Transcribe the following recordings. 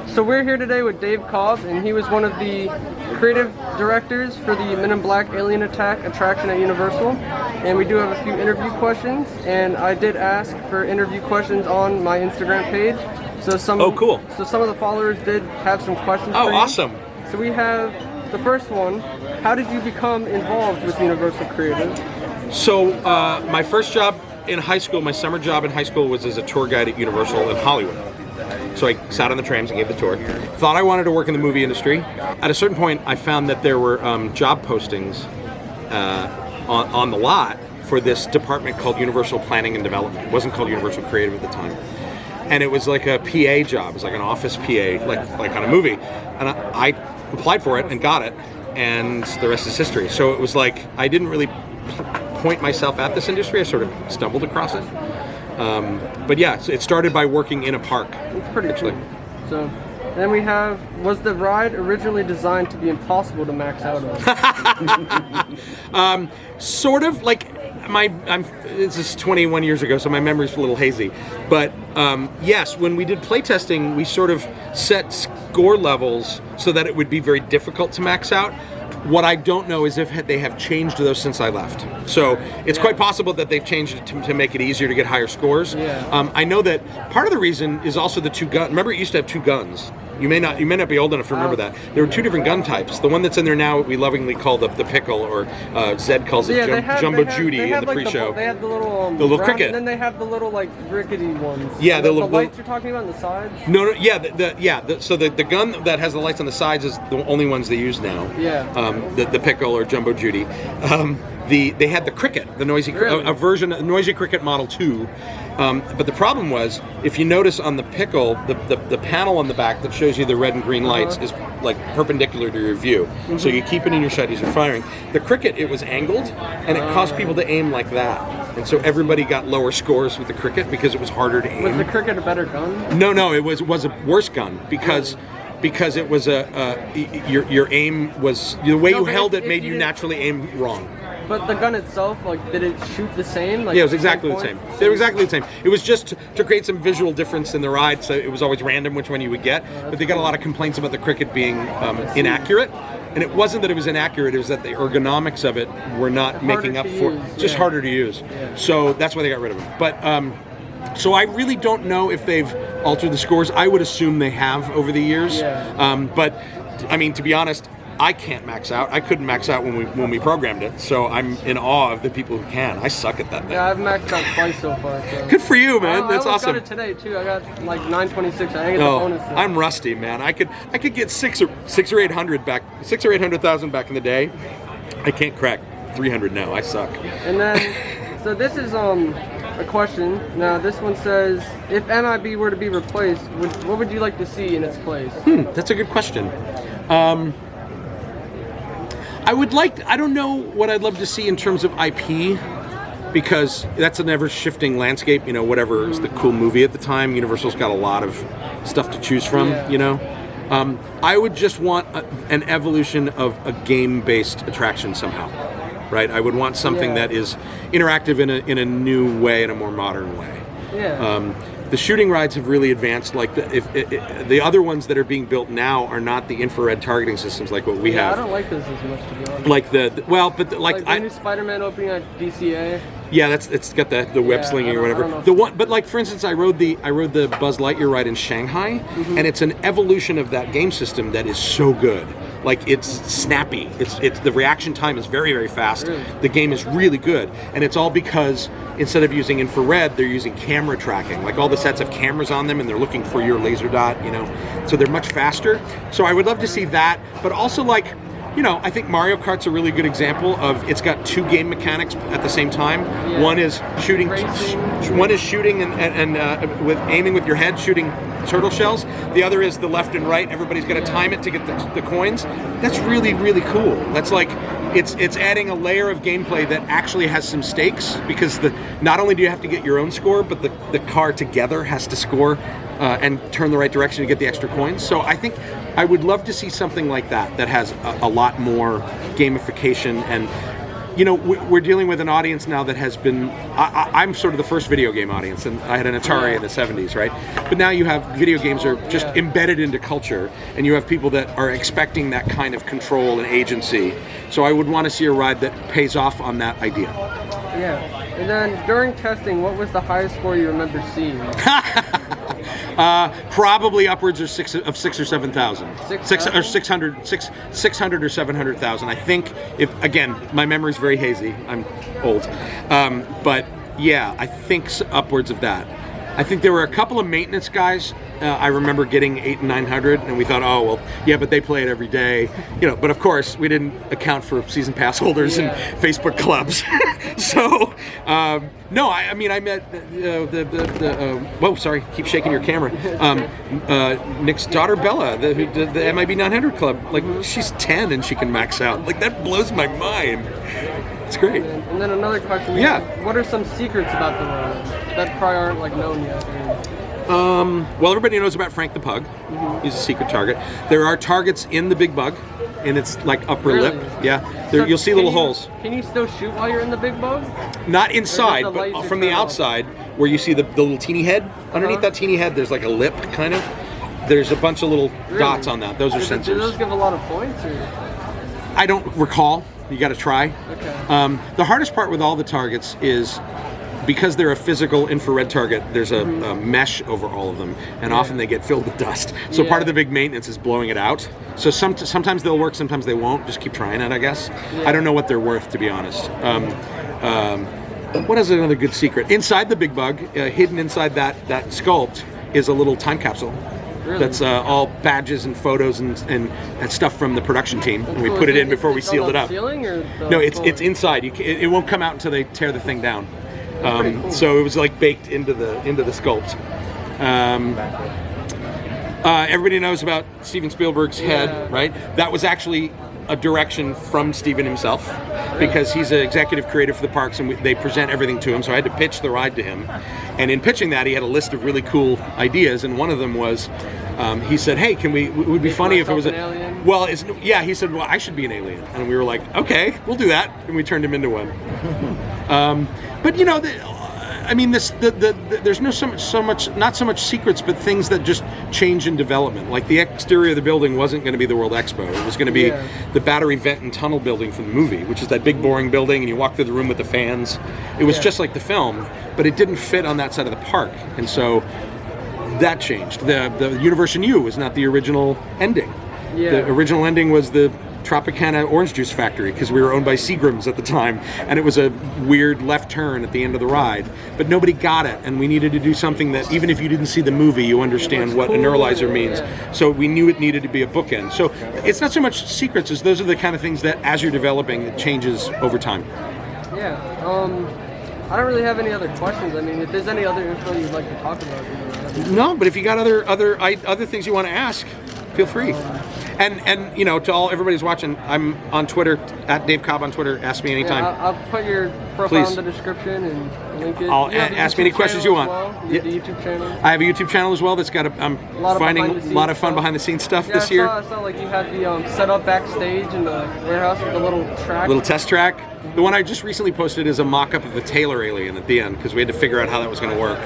So we're here today with Dave Cobb, and he was one of the creative directors for the Men in Black Alien Attack attraction at Universal. And we do have a few interview questions, and I did ask for interview questions on my Instagram page. So cool. So some of the followers did have some questions for you. Awesome. So we have the first one. How did you become involved with Universal Creative? So my first job in high school, my summer job in high school was as a tour guide at Universal in Hollywood. So I sat on the trams and gave the tour. Thought I wanted to work in the movie industry. At a certain point, I found that there were job postings on the lot for this department called Universal Planning and Development. It wasn't called Universal Creative at the time. And it was like a PA job. It was like an office PA, like on a movie. And I applied for it and got it, and the rest is history. So it was like I didn't really point myself at this industry. I sort of stumbled across it. But yeah, so it started by working in a park. It's pretty cool. So then we have, was the ride originally designed to be impossible to max out on? Sort of, like this is 21 years ago, so my memory's a little hazy. But yes, when we did playtesting, we sort of set score levels so that it would be very difficult to max out. What I don't know is if they have changed those since I left. So it's quite possible that they've changed it to make it easier to get higher scores. Yeah. I know that part of the reason is also the two guns. Remember, it used to have two guns. You may not be old enough to remember that. There were two different gun types. The one that's in there now, we lovingly call the pickle, or Zed calls it Jumbo Judy in the pre-show. They have the little round, cricket, and then they have the little rickety ones. Yeah, the lights you're talking about on the sides. No, yeah, so the gun that has the lights on the sides is the only ones they use now. Yeah. The pickle or Jumbo Judy. They had the cricket, the noisy, a version, a noisy cricket Model 2. But the problem was, if you notice on the pickle, the panel on the back that shows you the red and green lights is like perpendicular to your view. Mm-hmm. So you keep it in your sight as you're firing. The cricket, it was angled, and it caused people to aim like that. And so everybody got lower scores with the cricket because it was harder to aim. Was the cricket a better gun? No, it was a worse gun because it was your aim was, the way you held it made you naturally aim wrong. But the gun itself, did it shoot the same? Yeah, it was exactly the same. They were exactly the same. It was just to create some visual difference in the ride, so it was always random which one you would get. But they got a lot of complaints about the cricket being inaccurate. And it wasn't that it was inaccurate, it was that the ergonomics of it were not making up for it. Just harder to use. Yeah. So that's why they got rid of it. But so I really don't know if they've altered the scores. I would assume they have over the years. Yeah. But I mean, to be honest, I can't max out. I couldn't max out when we programmed it, so I'm in awe of the people who can. I suck at that thing. Yeah, I've maxed out twice so far. So. Good for you, man. That's awesome. I got it today too. I got 926. I didn't get the bonus. I'm rusty, man. I could get six or 800,000 back in the day. I can't crack 300 now. I suck. And then, so this is a question. Now this one says, if MIB were to be replaced, what would you like to see in its place? That's a good question. I don't know what I'd love to see in terms of IP, because that's an ever-shifting landscape, whatever is the cool movie at the time. Universal's got a lot of stuff to choose from, I would just want an evolution of a game-based attraction somehow, right? I would want something that is interactive in a new way, in a more modern way. Yeah. The shooting rides have really advanced. Like the other ones that are being built now are not the infrared targeting systems like what we have. I don't like those as much, to be honest. Like the new Spider-Man opening at DCA. Yeah, it's got the web slinging or whatever. The one, but for instance, I rode the Buzz Lightyear ride in Shanghai, and it's an evolution of that game system that is so good. Like, it's snappy. It's the reaction time is very, very fast. Really? The game is really good, and it's all because instead of using infrared, they're using camera tracking. Like, all the sets have cameras on them, and they're looking for your laser dot. So they're much faster. So I would love to see that, but also I think Mario Kart's a really good example of, it's got two game mechanics at the same time. Yeah. One is shooting, and with aiming with your head, shooting turtle shells. The other is the left and right. Everybody's got to time it to get the coins. That's really, really cool. That's it's adding a layer of gameplay that actually has some stakes, because not only do you have to get your own score, but the car together has to score and turn the right direction to get the extra coins. So I think I would love to see something like that has a lot more gamification, and we're dealing with an audience now that has been. I'm sort of the first video game audience, and I had an Atari in the '70s, right? But now you have video games are just embedded into culture, and you have people that are expecting that kind of control and agency. So I would want to see a ride that pays off on that idea. Yeah. And then during testing, what was the highest score you remember seeing? Probably upwards of 6,000 or 7,000. 600 or 700,000. I think, if again, my memory's very hazy. I'm old, but yeah, I think upwards of that. I think there were a couple of maintenance guys. I remember getting 800 and 900, and we thought, oh well, yeah, but they play it every day, But of course, we didn't account for season pass holders and Facebook clubs. So no, I mean, I met whoa, sorry, keep shaking your camera. Nick's daughter Bella, who did the MIB 900 club. Like she's 10 and she can max out. Like that blows my mind. It's great. And then another question. Yeah. What are some secrets about the world that probably aren't like known yet? Well, everybody knows about Frank the Pug. He's a secret target. There are targets in the big bug, in its like upper lip. Yeah, you'll see little holes. Can you still shoot while you're in the big bug? Not inside, but from the outside, where you see the little teeny head. Underneath that teeny head, there's like a lip, kind of. There's a bunch of little dots on that. Those are sensors. Do those give a lot of points? Or? I don't recall. You got to try. Okay. The hardest part with all the targets is, because they're a physical infrared target, there's a mesh over all of them, and often they get filled with dust. So part of the big maintenance is blowing it out. So sometimes they'll work, sometimes they won't. Just keep trying it, I guess. I don't know what they're worth, to be honest. What is another good secret? Inside the big bug, hidden inside that sculpt, is a little time capsule. Really? That's all badges and photos and stuff from the production team. And we put it in before we sealed it up. No, it's inside. It won't come out until they tear the thing down. Cool. So it was like baked into the sculpt. Everybody knows about Steven Spielberg's head, right? That was actually a direction from Steven himself, because he's an executive creator for the parks, and they present everything to him. So I had to pitch the ride to him, and in pitching that, he had a list of really cool ideas, and one of them was, he said, "Hey, it would be funny if it was an alien?" Well, he said, "Well, I should be an alien," and we were like, "Okay, we'll do that," and we turned him into one. But there's not so much secrets, but things that just change in development. Like the exterior of the building wasn't going to be the World Expo. It was going to be the battery vent and tunnel building from the movie, which is that big boring building, and you walk through the room with the fans. It was just like the film, but it didn't fit on that side of the park, and so that changed. The Universe U was not the original ending. The original ending was the Tropicana orange juice factory, because we were owned by Seagram's at the time, and it was a weird left turn at the end of the ride, but nobody got it, and we needed to do something that even if you didn't see the movie, you understand what a neuralizer means. So we knew it needed to be a bookend. So it's not so much secrets as those are the kind of things that as you're developing, it changes over time. I don't really have any other questions. I mean, if there's any other info you'd like to talk about, No, but if you got other things you want to ask, feel free. And to everybody's watching, I'm on Twitter, at Dave Cobb on Twitter. Ask me anytime. I'll put your profile in the description and link it. Ask me any questions you want. The YouTube channel. I have a YouTube channel as well that's got I'm finding a lot of fun behind the scenes stuff this year. I saw like you had the set up backstage in the warehouse with the little track. Little test track. The one I just recently posted is a mock-up of the Taylor alien at the end, because we had to figure out how that was going to work.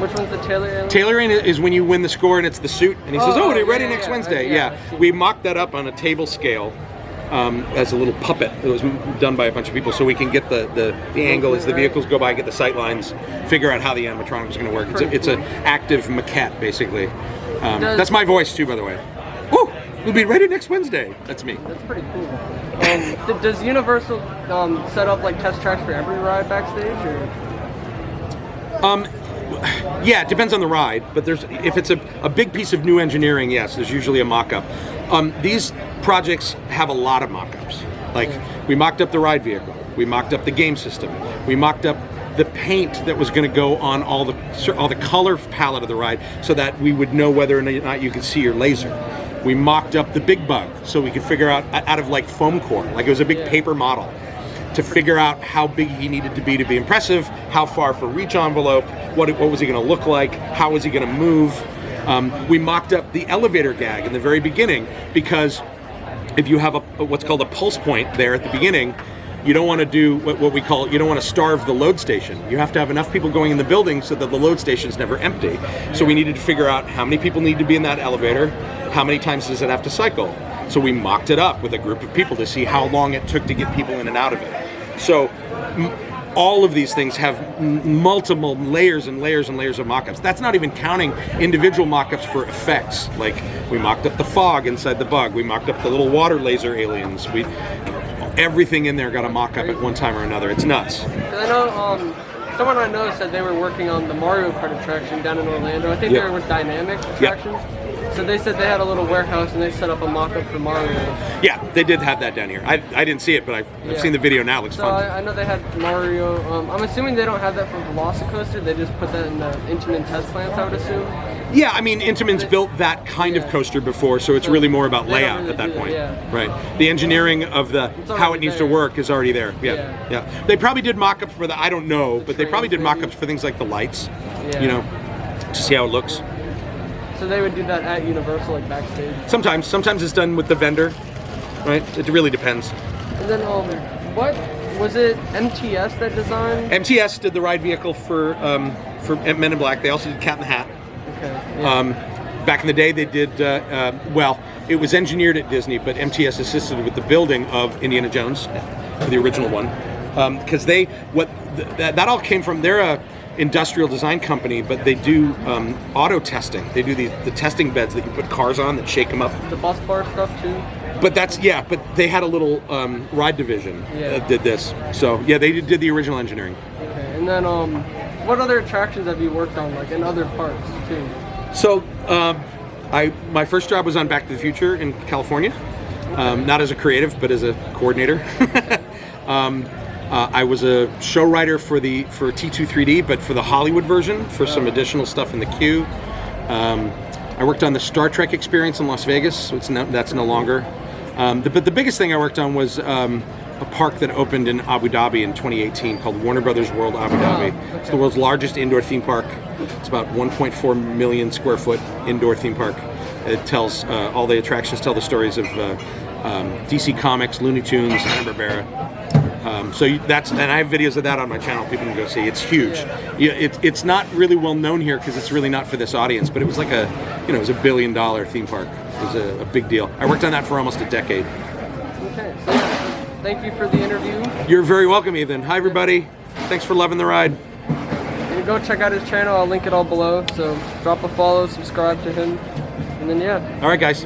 Which one's the Taylor alien? Taylor is when you win the score and it's the suit, and he says, "Oh, they're ready next Wednesday." We mocked that up on a table scale as a little puppet. It was done by a bunch of people, so we can get the angle as the vehicles go by, get the sight lines, figure out how the animatronic is going to work. It's an active maquette, basically. That's my voice too, by the way. Woo! We'll be ready next Wednesday. That's me. That's pretty cool. Does Universal set up like test tracks for every ride backstage, or? Yeah, it depends on the ride, but if it's a big piece of new engineering, yes, there's usually a mock-up. These projects have a lot of mock-ups. Like, we mocked up the ride vehicle, we mocked up the game system, we mocked up the paint that was going to go on all the color palette of the ride, so that we would know whether or not you could see your laser. We mocked up the big bug, so we could figure out of like foam core, like it was a big paper model, to figure out how big he needed to be impressive, how far for reach envelope, what was he going to look like, how was he going to move. We mocked up the elevator gag in the very beginning, because if you have what's called a pulse point there at the beginning, you don't want to do what we call, you don't want to starve the load station. You have to have enough people going in the building so that the load station is never empty. So we needed to figure out how many people need to be in that elevator, how many times does it have to cycle. So we mocked it up with a group of people to see how long it took to get people in and out of it. So all of these things have multiple layers and layers and layers of mock-ups. That's not even counting individual mock-ups for effects. Like, we mocked up the fog inside the bug. We mocked up the little water laser aliens. Everything in there got a mock-up at one time or another. It's nuts. 'Cause I know someone I know said they were working on the Mario Kart attraction down in Orlando. I think they were with Dynamic Attractions. So they said they had a little warehouse and they set up a mock-up for Mario. Yeah, they did have that down here. I didn't see it, but I've seen the video now. It looks fun. I know they had Mario. I'm assuming they don't have that for Velocicoaster. They just put that in the Intamin test plants, I would assume. Yeah, I mean, Intamin's built that kind of coaster before, so it's really more about layout really at that point. Yeah. Right. The engineering of how it needs to work is already there. Yeah. They probably did mock-ups for I don't know, but they probably did mock-ups for things like the lights, to see how it looks. So they would do that at Universal, like backstage? Sometimes it's done with the vendor, right? It really depends. And then, what was it? MTS that designed? MTS did the ride vehicle for Men in Black. They also did Cat in the Hat. Okay. Yeah. Back in the day, they did. It was engineered at Disney, but MTS assisted with the building of Indiana Jones, the original one, because that all came from their industrial design company, but they do auto testing. They do the testing beds that you put cars on that shake them up. The bus bar stuff too. But but they had a little ride division that did this. So yeah, they did the original engineering. Okay, and then what other attractions have you worked on, like in other parks too? So my first job was on Back to the Future in California, not as a creative, but as a coordinator. I was a show writer for T2 3D, but for the Hollywood version, for some additional stuff in the queue. I worked on the Star Trek experience in Las Vegas, so that's no longer. But the biggest thing I worked on was a park that opened in Abu Dhabi in 2018 called Warner Brothers World Abu Dhabi. Okay. It's the world's largest indoor theme park. It's about 1.4 million square foot indoor theme park. It tells all the attractions tell the stories of DC Comics, Looney Tunes, Hanna-Barbera. And I have videos of that on my channel. People can go see. It's huge. It's not really well known here because it's really not for this audience. But it was like it was $1 billion theme park. It was a big deal. I worked on that for almost a decade. Okay, so thank you for the interview. You're very welcome, Ethan. Hi, everybody. Thanks for loving the ride. And go check out his channel. I'll link it all below. So drop a follow, subscribe to him, and then All right, guys.